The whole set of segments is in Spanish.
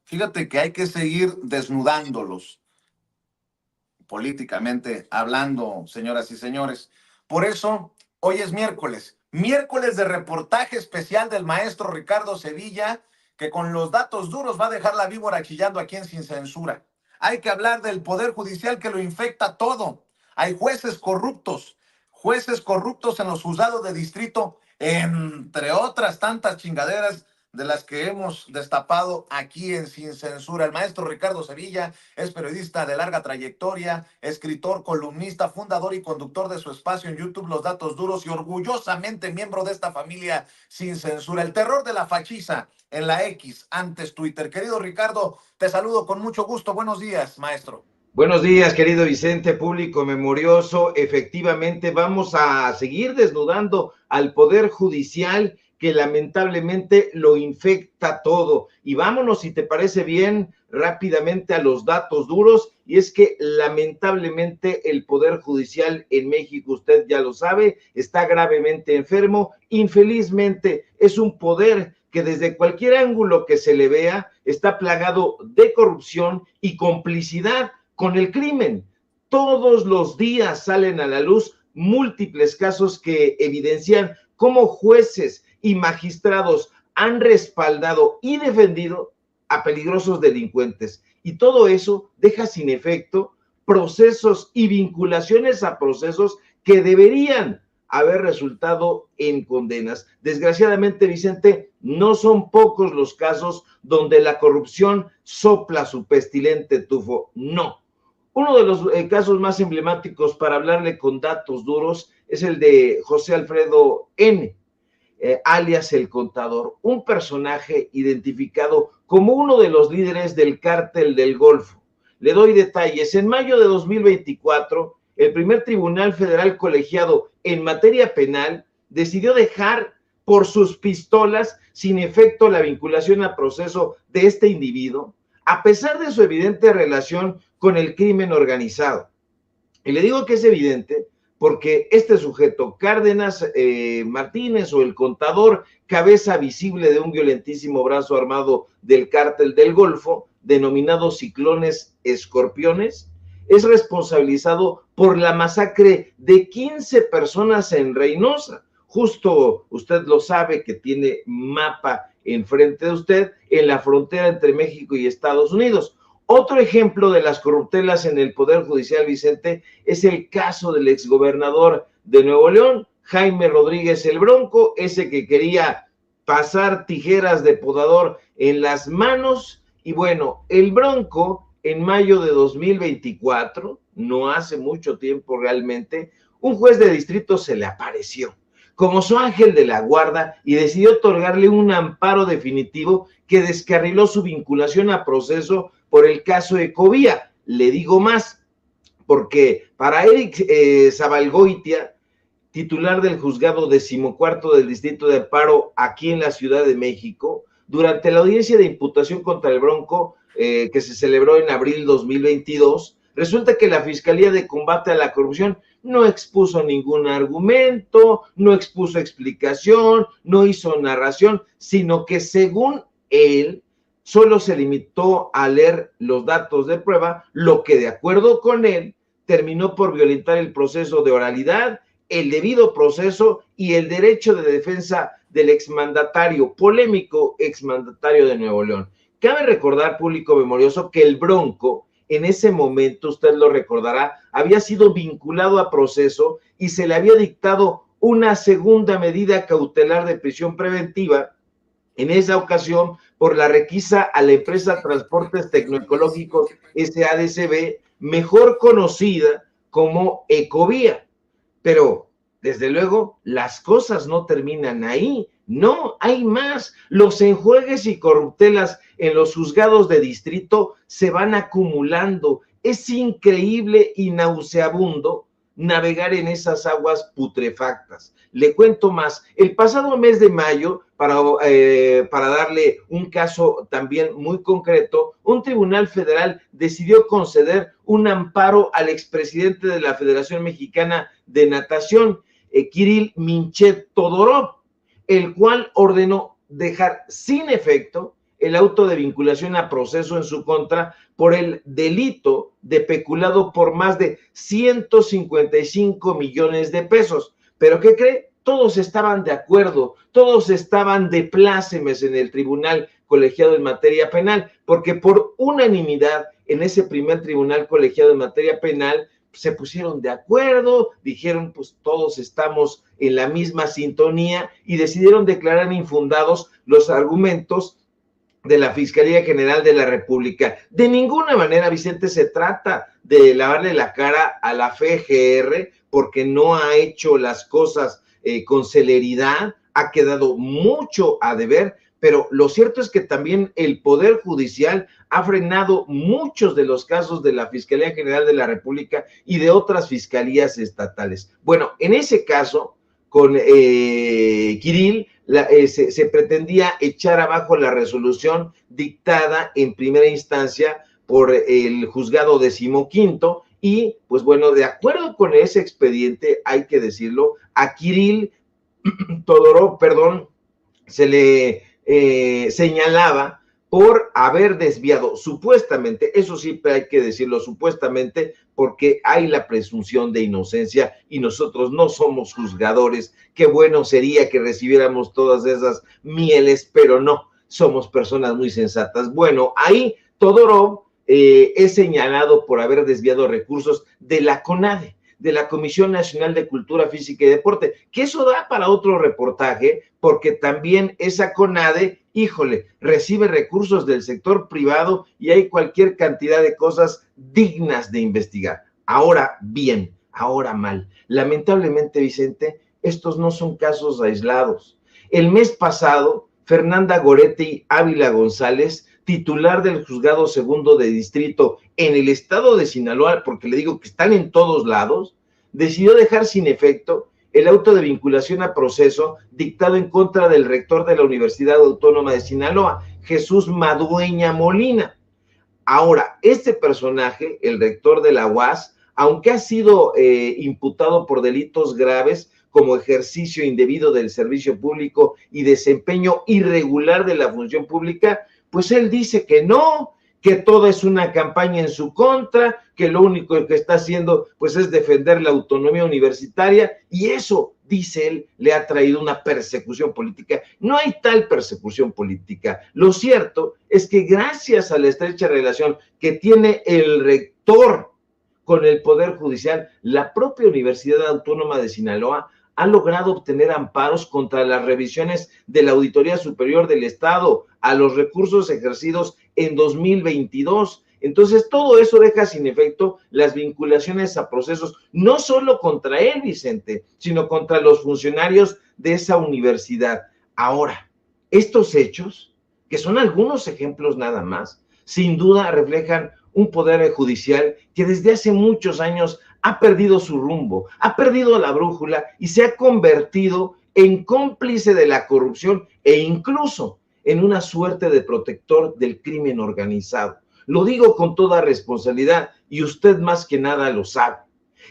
Fíjate que hay que seguir desnudándolos, políticamente hablando, señoras y señores. Por eso, hoy es miércoles de reportaje especial del maestro Ricardo Sevilla, que con los datos duros va a dejar la víbora chillando aquí en Sin Censura. Hay que hablar del Poder Judicial que lo infecta todo. Hay jueces corruptos en los juzgados de distrito, entre otras tantas chingaderas de las que hemos destapado aquí en Sin Censura. El maestro Ricardo Sevilla es periodista de larga trayectoria, escritor, columnista, fundador y conductor de su espacio en YouTube Los Datos Duros y orgullosamente miembro de esta familia Sin Censura. El terror de la fachiza en la X, antes Twitter. Querido Ricardo, te saludo con mucho gusto. Buenos días, maestro. Buenos días, querido Vicente, público memorioso. Efectivamente, vamos a seguir desnudando al Poder Judicial que lamentablemente lo infecta todo. Y vámonos, si te parece bien, rápidamente a los datos duros. Y es que lamentablemente el Poder Judicial en México, usted ya lo sabe, está gravemente enfermo. Infelizmente, es un poder que desde cualquier ángulo que se le vea está plagado de corrupción y complicidad con el crimen. Todos los días salen a la luz múltiples casos que evidencian cómo jueces y magistrados han respaldado y defendido a peligrosos delincuentes. Y todo eso deja sin efecto procesos y vinculaciones a procesos que deberían haber resultado en condenas. Desgraciadamente, Vicente, no son pocos los casos donde la corrupción sopla su pestilente tufo. No. Uno de los casos más emblemáticos para hablarle con datos duros es el de José Alfredo N., alias El Contador, un personaje identificado como uno de los líderes del cártel del Golfo. Le doy detalles. En mayo de 2024, el primer tribunal federal colegiado en materia penal decidió dejar por sus pistolas sin efecto la vinculación a proceso de este individuo, a pesar de su evidente relación con el crimen organizado. Y le digo que es evidente porque este sujeto, Cárdenas Martínez, o El Contador, cabeza visible de un violentísimo brazo armado del cártel del Golfo, denominado Ciclones Escorpiones, es responsabilizado por la masacre de 15 personas en Reynosa. Justo usted lo sabe, que tiene mapa enfrente de usted, en la frontera entre México y Estados Unidos. Otro ejemplo de las corruptelas en el Poder Judicial, Vicente, es el caso del exgobernador de Nuevo León, Jaime Rodríguez el Bronco, ese que quería pasar tijeras de podador en las manos. Y bueno, el Bronco, en mayo de 2024, no hace mucho tiempo realmente, un juez de distrito se le apareció como su ángel de la guarda y decidió otorgarle un amparo definitivo que descarriló su vinculación a proceso por el caso Ecovía. Le digo más, porque para Eric Zabalgoitia, titular del juzgado 14º del Distrito de Amparo aquí en la Ciudad de México, durante la audiencia de imputación contra el Bronco, que se celebró en abril 2022, resulta que la Fiscalía de Combate a la Corrupción no expuso ningún argumento, no expuso explicación, no hizo narración, sino que según él, solo se limitó a leer los datos de prueba, lo que de acuerdo con él terminó por violentar el proceso de oralidad, el debido proceso y el derecho de defensa del exmandatario, polémico exmandatario de Nuevo León. Cabe recordar, público memorioso, que el Bronco, en ese momento, usted lo recordará, había sido vinculado a proceso y se le había dictado una segunda medida cautelar de prisión preventiva, en esa ocasión por la requisa a la empresa Transportes Tecnoecológicos SADCB, mejor conocida como Ecovía. Pero, desde luego, las cosas no terminan ahí. No, hay más. Los enjuegues y corruptelas en los juzgados de distrito se van acumulando. Es increíble y nauseabundo navegar en esas aguas putrefactas. Le cuento más. El pasado mes de mayo, para darle un caso también muy concreto, un tribunal federal decidió conceder un amparo al expresidente de la Federación Mexicana de Natación, Kirill Minchet Todorov, el cual ordenó dejar sin efecto el auto de vinculación a proceso en su contra por el delito de peculado por más de 155 millones de pesos. ¿Pero qué cree? Todos estaban de acuerdo, todos estaban de plácemes en el tribunal colegiado en materia penal, porque por unanimidad en ese primer tribunal colegiado en materia penal se pusieron de acuerdo, dijeron pues todos estamos en la misma sintonía y decidieron declarar infundados los argumentos de la Fiscalía General de la República. De ninguna manera, Vicente, se trata de lavarle la cara a la FGR porque no ha hecho las cosas con celeridad, ha quedado mucho a deber, pero lo cierto es que también el Poder Judicial ha frenado muchos de los casos de la Fiscalía General de la República y de otras fiscalías estatales. Bueno, en ese caso, con Kirill, se pretendía echar abajo la resolución dictada en primera instancia por el juzgado 15º y, pues bueno, de acuerdo con ese expediente, hay que decirlo, a Kirill Todorov, se le señalaba por haber desviado, supuestamente, eso sí hay que decirlo, supuestamente, porque hay la presunción de inocencia y nosotros no somos juzgadores. Qué bueno sería que recibiéramos todas esas mieles, pero no, somos personas muy sensatas. Bueno, ahí Todorov es señalado por haber desviado recursos de la CONADE, de la Comisión Nacional de Cultura Física y Deporte, que eso da para otro reportaje, porque también esa CONADE, híjole, recibe recursos del sector privado y hay cualquier cantidad de cosas dignas de investigar. Ahora bien, ahora mal. Lamentablemente, Vicente, estos no son casos aislados. El mes pasado, Fernanda Goretti Ávila González, titular del Juzgado Segundo de Distrito en el estado de Sinaloa, porque le digo que están en todos lados, decidió dejar sin efecto el auto de vinculación a proceso dictado en contra del rector de la Universidad Autónoma de Sinaloa, Jesús Madueña Molina. Ahora, este personaje, el rector de la UAS, aunque ha sido imputado por delitos graves como ejercicio indebido del servicio público y desempeño irregular de la función pública, pues él dice que no, que todo es una campaña en su contra, que lo único que está haciendo pues es defender la autonomía universitaria y eso, dice él, le ha traído una persecución política. No hay tal persecución política. Lo cierto es que gracias a la estrecha relación que tiene el rector con el Poder Judicial, la propia Universidad Autónoma de Sinaloa ha logrado obtener amparos contra las revisiones de la Auditoría Superior del Estado a los recursos ejercidos en 2022. Entonces, todo eso deja sin efecto las vinculaciones a procesos, no solo contra él, Vicente, sino contra los funcionarios de esa universidad. Ahora, estos hechos, que son algunos ejemplos nada más, sin duda reflejan un poder judicial que desde hace muchos años ha perdido su rumbo, ha perdido la brújula y se ha convertido en cómplice de la corrupción e incluso en una suerte de protector del crimen organizado. Lo digo con toda responsabilidad y usted más que nada lo sabe.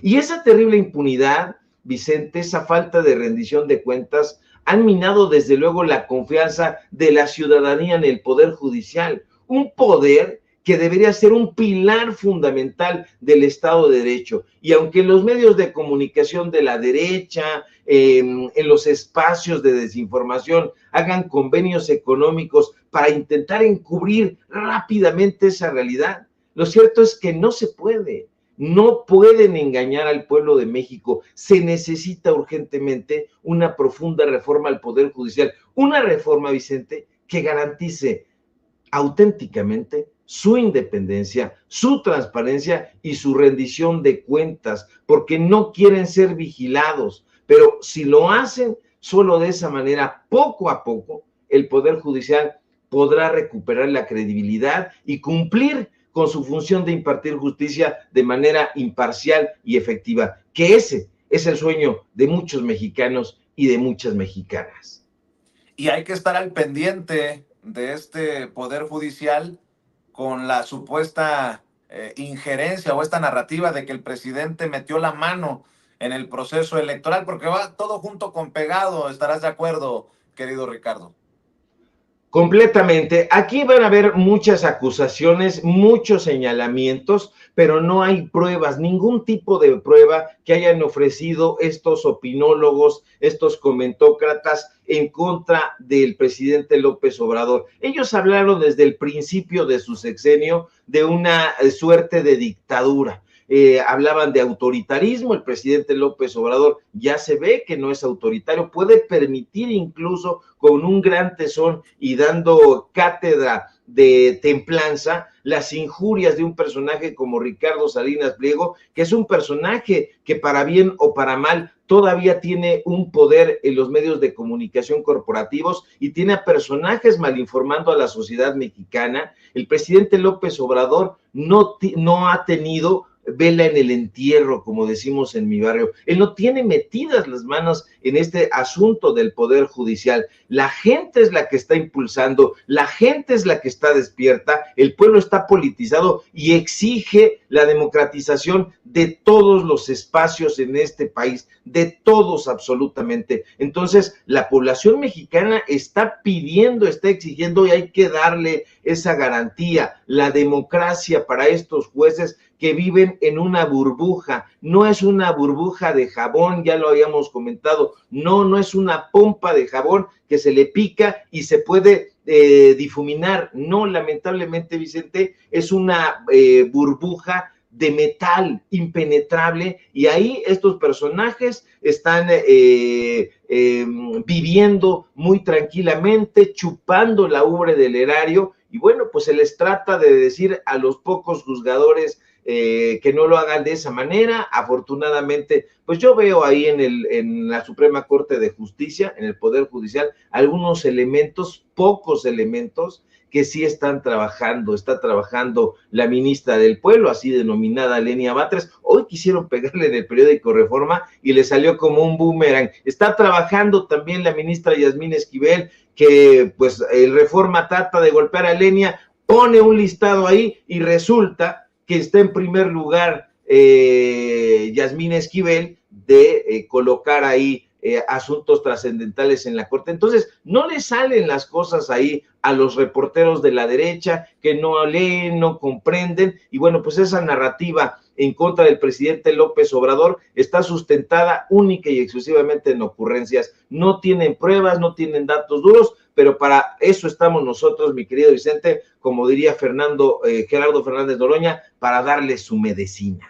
Y esa terrible impunidad, Vicente, esa falta de rendición de cuentas, han minado desde luego la confianza de la ciudadanía en el Poder Judicial, un poder que debería ser un pilar fundamental del Estado de Derecho. Y aunque en los medios de comunicación de la derecha, en los espacios de desinformación, hagan convenios económicos para intentar encubrir rápidamente esa realidad, lo cierto es que no se puede. No pueden engañar al pueblo de México. Se necesita urgentemente una profunda reforma al Poder Judicial. Una reforma, Vicente, que garantice auténticamente su independencia, su transparencia y su rendición de cuentas, porque no quieren ser vigilados, pero si lo hacen, solo de esa manera, poco a poco, el Poder Judicial podrá recuperar la credibilidad y cumplir con su función de impartir justicia de manera imparcial y efectiva, que ese es el sueño de muchos mexicanos y de muchas mexicanas. Y hay que estar al pendiente de este Poder Judicial con la supuesta injerencia o esta narrativa de que el presidente metió la mano en el proceso electoral, porque va todo junto con pegado, ¿estarás de acuerdo, querido Ricardo? Completamente. Aquí van a haber muchas acusaciones, muchos señalamientos, pero no hay pruebas, ningún tipo de prueba que hayan ofrecido estos opinólogos, estos comentócratas en contra del presidente López Obrador. Ellos hablaron desde el principio de su sexenio de una suerte de dictadura. Hablaban de autoritarismo. El presidente López Obrador ya se ve que no es autoritario, puede permitir incluso con un gran tesón y dando cátedra de templanza las injurias de un personaje como Ricardo Salinas Pliego, que es un personaje que para bien o para mal todavía tiene un poder en los medios de comunicación corporativos y tiene a personajes malinformando a la sociedad mexicana. El presidente López Obrador no ha tenido vela en el entierro, como decimos en mi barrio. Él no tiene metidas las manos en este asunto del Poder Judicial. La gente es la que está impulsando, la gente es la que está despierta, el pueblo está politizado y exige la democratización de todos los espacios en este país, de todos absolutamente. Entonces, la población mexicana está pidiendo, está exigiendo y hay que darle esa garantía, la democracia para estos jueces que viven en una burbuja. No es una burbuja de jabón, ya lo habíamos comentado, no es una pompa de jabón que se le pica y se puede difuminar. No, lamentablemente, Vicente, es una burbuja de metal impenetrable y ahí estos personajes están viviendo muy tranquilamente, chupando la ubre del erario y bueno, pues se les trata de decir a los pocos juzgadores que no lo hagan de esa manera. Afortunadamente, pues yo veo ahí en la Suprema Corte de Justicia, en el Poder Judicial, algunos elementos, pocos elementos, que sí están trabajando. Está trabajando la ministra del Pueblo, así denominada Lenia Batres. Hoy quisieron pegarle en el periódico Reforma y le salió como un boomerang. Está trabajando también la ministra Yasmín Esquivel, que pues el Reforma trata de golpear a Lenia, pone un listado ahí y resulta que está en primer lugar Yasmín Esquivel de colocar ahí asuntos trascendentales en la Corte. Entonces, no le salen las cosas ahí a los reporteros de la derecha que no leen, no comprenden, y bueno, pues esa narrativa en contra del presidente López Obrador está sustentada única y exclusivamente en ocurrencias. No tienen pruebas, no tienen datos duros, pero para eso estamos nosotros, mi querido Vicente, como diría Gerardo Fernández Noroña, para darle su medicina.